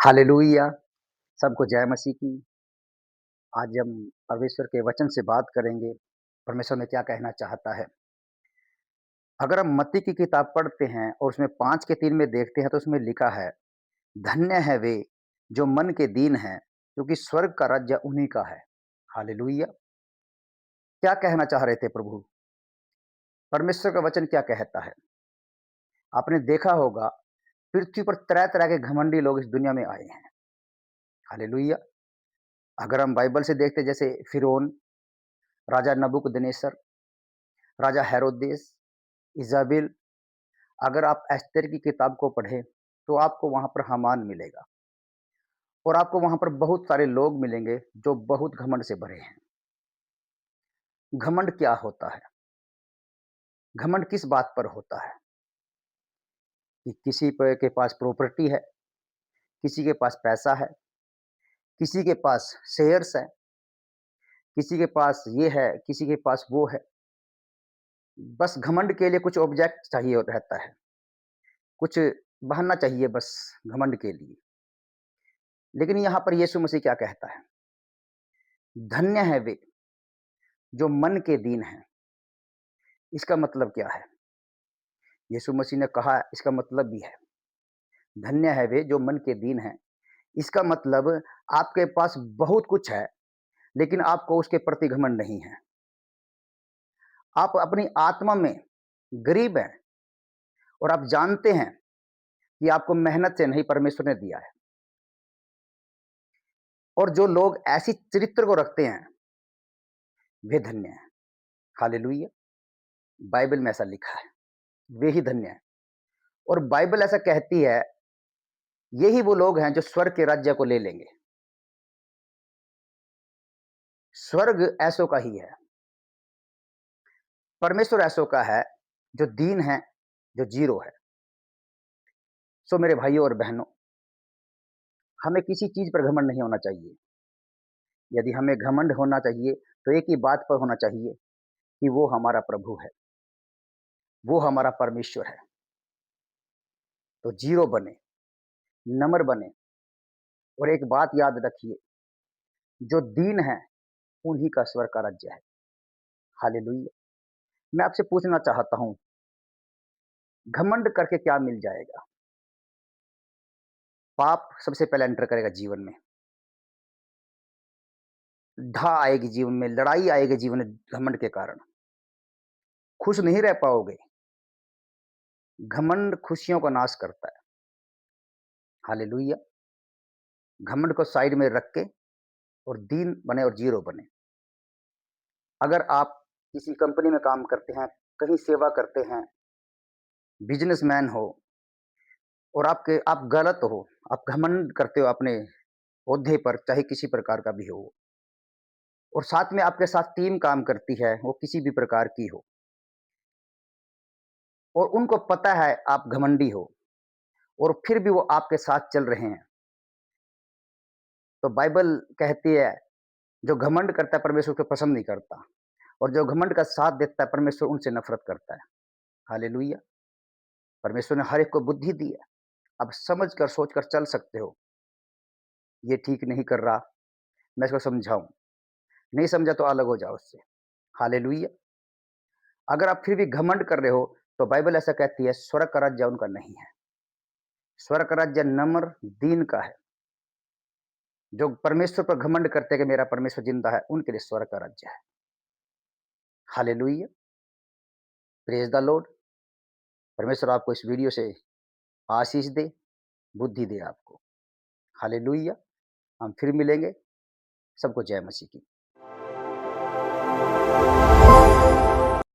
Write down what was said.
Hallelujah! सबको जय मसीह की। आज हम परमेश्वर के वचन से बात करेंगे, परमेश्वर में क्या कहना चाहता है। अगर हम मत्ती की किताब पढ़ते हैं और उसमें 5 के 3 में देखते हैं तो उसमें लिखा है, धन्य है वे जो मन के दीन हैं, क्योंकि स्वर्ग का राज्य उन्हीं का है। हालेलुया! क्या कहना चाह रहे थे प्रभु? परमेश्वर का वचन क्या कहता है? आपने देखा होगा, पृथ्वी पर तरह-तरह के घमंडी लोग इस दुनिया में आए हैं। हालेलुया! अगर हम बाइबल से देखते जैसे फ़िरौन, राजा नबूकदनेस्सर, राजा हेरोदेस, इज़ाबेल, अगर आप एस्तेर की किताब को पढ़ें, तो आपको वहाँ पर हामान मिलेगा और आपको वहाँ पर बहुत सारे लोग मिलेंगे, जो बहुत घमंड से भरे हैं। घमंड क्या होता है? घमंड किस बात पर होता है? कि किसी के पास प्रॉपर्टी है, किसी के पास पैसा है, किसी के पास शेयर्स है, किसी के पास ये है, किसी के पास वो है। बस घमंड के लिए कुछ ऑब्जेक्ट चाहिए रहता है, कुछ बहाना चाहिए बस घमंड के लिए। लेकिन यहाँ पर यीशु मसीह क्या कहता है? धन्य है वे जो मन के दीन हैं। इसका मतलब क्या है? यीशु मसीह ने कहा इसका मतलब भी है। धन्य है वे जो मन के दीन हैं। इसका मतलब आपके पास बहुत कुछ है, लेकिन आपको उसके प्रति घमंड नहीं है। आप अपनी आत्मा में गरीब हैं और आप जानते हैं कि आपको मेहनत से नहीं परमेश्वर ने दिया है। और जो लोग ऐसी चरित्र को रखते हैं, वे धन्य हैं। हालेलुया! बाइबल में ऐसा लिखा है, वे ही धन्य हैं। और बाइबल ऐसा कहती है, यही वो लोग हैं जो स्वर्ग के राज्य को ले लेंगे। स्वर्ग ऐसों का ही है। परमेश्वर ऐसों का है जो दीन है, जो ज़ीरो है। सो मेरे भाइयों और बहनों, हमें किसी चीज़ पर घमंड नहीं होना चाहिए। यदि हमें घमंड होना चाहिए, तो एक ही बात पर होना चाहिए कि वो हमारा प्रभु है, वो हमारा परमेश्वर है। तो ज़ीरो बने, नम्र बने और एक बात याद रखिए, जो दीन है, उन्हीं का स्वर्ग का राज्य है। हालेलुया! मैं आपसे पूछना चाहता हूँ, घमंड करके क्या मिल जाएगा? पाप सबसे पहले एंटर करेगा जीवन में। ढा आएगी जीवन में, लड़ाई आएगी जीवन में घमंड के कारण। खुश नहीं रह पाओगे। घमंड खुशियों का नाश करता है। हालेलुया! घमंड को साइड में रख के और दीन बने और ज़ीरो बने। अगर आप किसी कंपनी में काम करते हैं, कहीं सेवा करते हैं, बिज़नेसमैन हो और आप गलत हो, आप घमंड करते हो अपने ओहदे पर, चाहे किसी प्रकार का भी हो और साथ में आपके साथ टीम काम करती है, वो किसी भी प्रकार की हो और उनको पता है आप घमंडी हो और फिर भी वो आपके साथ चल रहे हैं, तो बाइबल कहती है, जो घमंड करता है परमेश्वर उसको पसंद नहीं करता और जो घमंड का साथ देता है परमेश्वर उनसे नफ़रत करता है। हालेलुया! परमेश्वर ने हर एक को बुद्धि दी है। अब समझ कर, सोच कर चल सकते हो, ये ठीक नहीं कर रहा, मैं इसको समझाऊँ। नहीं समझा तो अलग हो जाओ उससे। हालेलुया! अगर आप फिर भी घमंड कर रहे हो, तो बाइबल ऐसा कहती है स्वर्ग का राज्य उनका नहीं है। स्वर्ग का राज्य नम्र, दीन का है। जो परमेश्वर पर घमंड करते हैं कि मेरा परमेश्वर ज़िंदा है, उनके लिए स्वर्ग का राज्य है। हालेलुया! Praise the Lord. परमेश्वर आपको इस वीडियो से आशीष दे, बुद्धि दे आपको। हालेलुया! हम फिर मिलेंगे। सबको जय मसीह की।